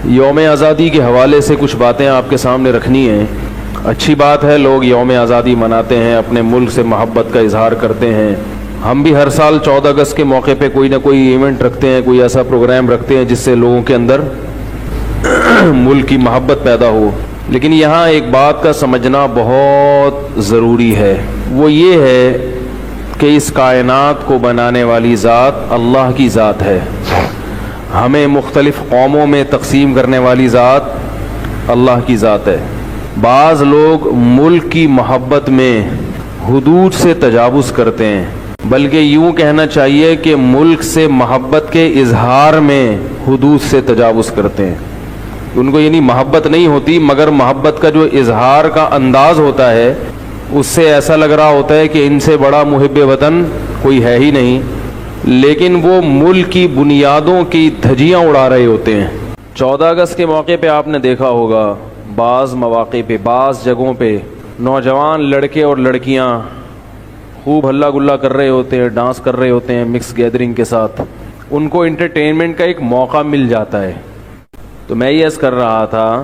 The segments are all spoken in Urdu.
یوم آزادی کے حوالے سے کچھ باتیں آپ کے سامنے رکھنی ہیں۔ اچھی بات ہے، لوگ یوم آزادی مناتے ہیں، اپنے ملک سے محبت کا اظہار کرتے ہیں۔ ہم بھی ہر سال 14 اگست کے موقع پہ کوئی نہ کوئی ایونٹ رکھتے ہیں، کوئی ایسا پروگرام رکھتے ہیں جس سے لوگوں کے اندر ملک کی محبت پیدا ہو۔ لیکن یہاں ایک بات کا سمجھنا بہت ضروری ہے، وہ یہ ہے کہ اس کائنات کو بنانے والی ذات اللہ کی ذات ہے، ہمیں مختلف قوموں میں تقسیم کرنے والی ذات اللہ کی ذات ہے۔ بعض لوگ ملک کی محبت میں حدود سے تجاوز کرتے ہیں، بلکہ یوں کہنا چاہیے کہ ملک سے محبت کے اظہار میں حدود سے تجاوز کرتے ہیں۔ ان کو یعنی محبت نہیں ہوتی، مگر محبت کا جو اظہار کا انداز ہوتا ہے اس سے ایسا لگ رہا ہوتا ہے کہ ان سے بڑا محب وطن کوئی ہے ہی نہیں، لیکن وہ ملک کی بنیادوں کی دھجیاں اڑا رہے ہوتے ہیں۔ 14 اگست کے موقع پہ آپ نے دیکھا ہوگا بعض مواقع پہ، بعض جگہوں پہ نوجوان لڑکے اور لڑکیاں خوب ہلا گلا کر رہے ہوتے ہیں، ڈانس کر رہے ہوتے ہیں مکس گیدرنگ کے ساتھ، ان کو انٹرٹینمنٹ کا ایک موقع مل جاتا ہے۔ تو میں یہ عرض کر رہا تھا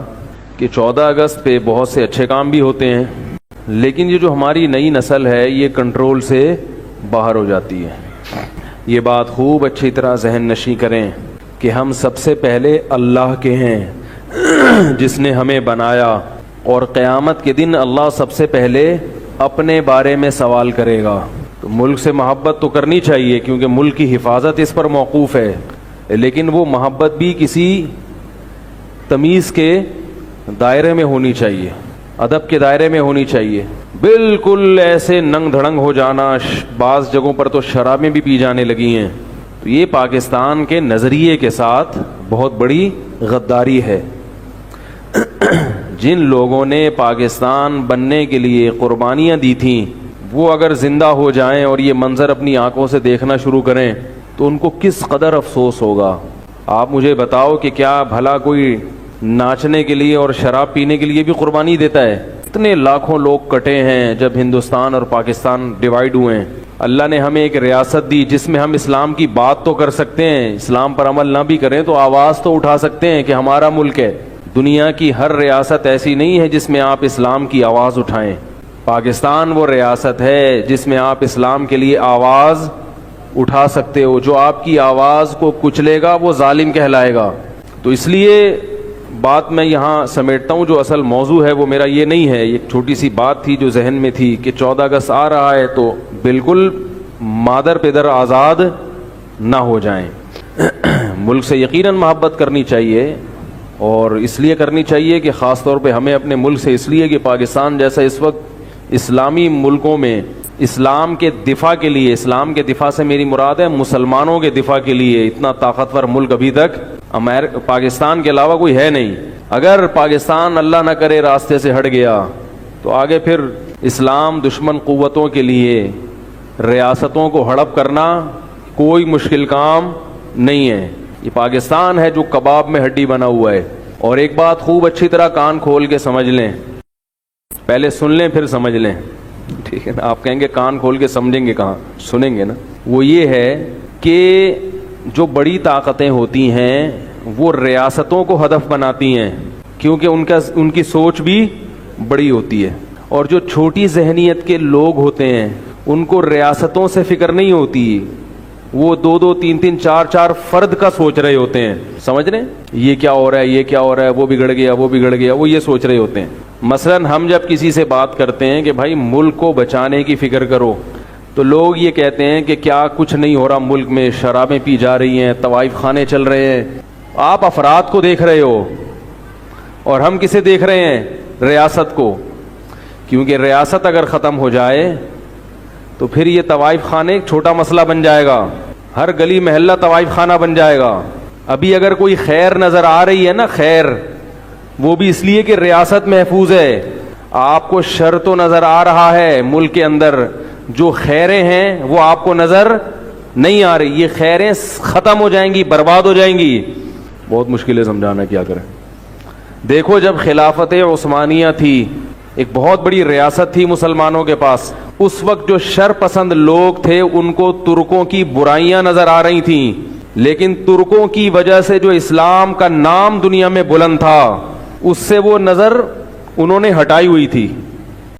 کہ 14 اگست پہ بہت سے اچھے کام بھی ہوتے ہیں، لیکن یہ جو ہماری نئی نسل ہے یہ کنٹرول سے باہر ہو جاتی ہے۔ یہ بات خوب اچھی طرح ذہن نشیں کریں کہ ہم سب سے پہلے اللہ کے ہیں جس نے ہمیں بنایا، اور قیامت کے دن اللہ سب سے پہلے اپنے بارے میں سوال کرے گا۔ تو ملک سے محبت تو کرنی چاہیے کیونکہ ملک کی حفاظت اس پر موقوف ہے، لیکن وہ محبت بھی کسی تمیز کے دائرے میں ہونی چاہیے، ادب کے دائرے میں ہونی چاہیے۔ بالکل ایسے ننگ دھڑنگ ہو جانا، بعض جگہوں پر تو شرابیں بھی پی جانے لگی ہیں، تو یہ پاکستان کے نظریے کے ساتھ بہت بڑی غداری ہے۔ جن لوگوں نے پاکستان بننے کے لیے قربانیاں دی تھیں وہ اگر زندہ ہو جائیں اور یہ منظر اپنی آنکھوں سے دیکھنا شروع کریں تو ان کو کس قدر افسوس ہوگا۔ آپ مجھے بتاؤ کہ کیا بھلا کوئی ناچنے کے لیے اور شراب پینے کے لیے بھی قربانی دیتا ہے؟ اتنے لاکھوں لوگ کٹے ہیں جب ہندوستان اور پاکستان ڈیوائیڈ ہوئے ہیں۔ اللہ نے ہمیں ایک ریاست دی جس میں ہم اسلام کی بات تو کر سکتے ہیں، اسلام پر عمل نہ بھی کریں تو آواز تو اٹھا سکتے ہیں کہ ہمارا ملک ہے۔ دنیا کی ہر ریاست ایسی نہیں ہے جس میں آپ اسلام کی آواز اٹھائیں۔ پاکستان وہ ریاست ہے جس میں آپ اسلام کے لیے آواز اٹھا سکتے ہو۔ جو آپ کی آواز کو کچلے گا وہ ظالم کہلائے گا۔ تو اس لیے بات میں یہاں سمیٹتا ہوں، جو اصل موضوع ہے وہ میرا یہ نہیں ہے، ایک چھوٹی سی بات تھی جو ذہن میں تھی کہ 14 اگست آ رہا ہے تو بالکل مادر پدر آزاد نہ ہو جائیں۔ ملک سے یقیناً محبت کرنی چاہیے، اور اس لیے کرنی چاہیے کہ خاص طور پہ ہمیں اپنے ملک سے اس لیے کہ پاکستان جیسا اس وقت اسلامی ملکوں میں اسلام کے دفاع کے لیے، اسلام کے دفاع سے میری مراد ہے مسلمانوں کے دفاع کے لیے اتنا طاقتور ملک ابھی تک پاکستان کے علاوہ کوئی ہے نہیں۔ اگر پاکستان اللہ نہ کرے راستے سے ہٹ گیا تو آگے پھر اسلام دشمن قوتوں کے لیے ریاستوں کو ہڑپ کرنا کوئی مشکل کام نہیں ہے۔ یہ پاکستان ہے جو کباب میں ہڈی بنا ہوا ہے۔ اور ایک بات خوب اچھی طرح کان کھول کے سمجھ لیں، پہلے سن لیں پھر سمجھ لیں، ٹھیک ہے نا؟ آپ کہیں گے کان کھول کے سمجھیں گے کہاں، سنیں گے نا؟ وہ یہ ہے کہ جو بڑی طاقتیں ہوتی ہیں وہ ریاستوں کو ہدف بناتی ہیں کیونکہ ان کی سوچ بھی بڑی ہوتی ہے، اور جو چھوٹی ذہنیت کے لوگ ہوتے ہیں ان کو ریاستوں سے فکر نہیں ہوتی، وہ 2 3 4 فرد کا سوچ رہے ہوتے ہیں۔ سمجھ رہے ہیں یہ کیا ہو رہا ہے، یہ کیا ہو رہا ہے، وہ بگڑ گیا، وہ بگڑ گیا، وہ یہ سوچ رہے ہوتے ہیں۔ مثلا ہم جب کسی سے بات کرتے ہیں کہ بھائی ملک کو بچانے کی فکر کرو، تو لوگ یہ کہتے ہیں کہ کیا کچھ نہیں ہو رہا ملک میں، شرابیں پی جا رہی ہیں، طوائف خانے چل رہے ہیں۔ آپ افراد کو دیکھ رہے ہو اور ہم کسے دیکھ رہے ہیں؟ ریاست کو، کیونکہ ریاست اگر ختم ہو جائے تو پھر یہ طوائف خانے ایک چھوٹا مسئلہ بن جائے گا، ہر گلی محلہ طوائف خانہ بن جائے گا۔ ابھی اگر کوئی خیر نظر آ رہی ہے نا، خیر، وہ بھی اس لیے کہ ریاست محفوظ ہے۔ آپ کو شر تو نظر آ رہا ہے ملک کے اندر، جو خیریں ہیں وہ آپ کو نظر نہیں آ رہی، یہ خیریں ختم ہو جائیں گی، برباد ہو جائیں گی۔ بہت مشکل ہے سمجھانا، کیا کریں۔ دیکھو جب خلافت عثمانیہ تھی، ایک بہت بڑی ریاست تھی مسلمانوں کے پاس، اس وقت جو شر پسند لوگ تھے ان کو ترکوں کی برائیاں نظر آ رہی تھیں، لیکن ترکوں کی وجہ سے جو اسلام کا نام دنیا میں بلند تھا اس سے وہ نظر انہوں نے ہٹائی ہوئی تھی.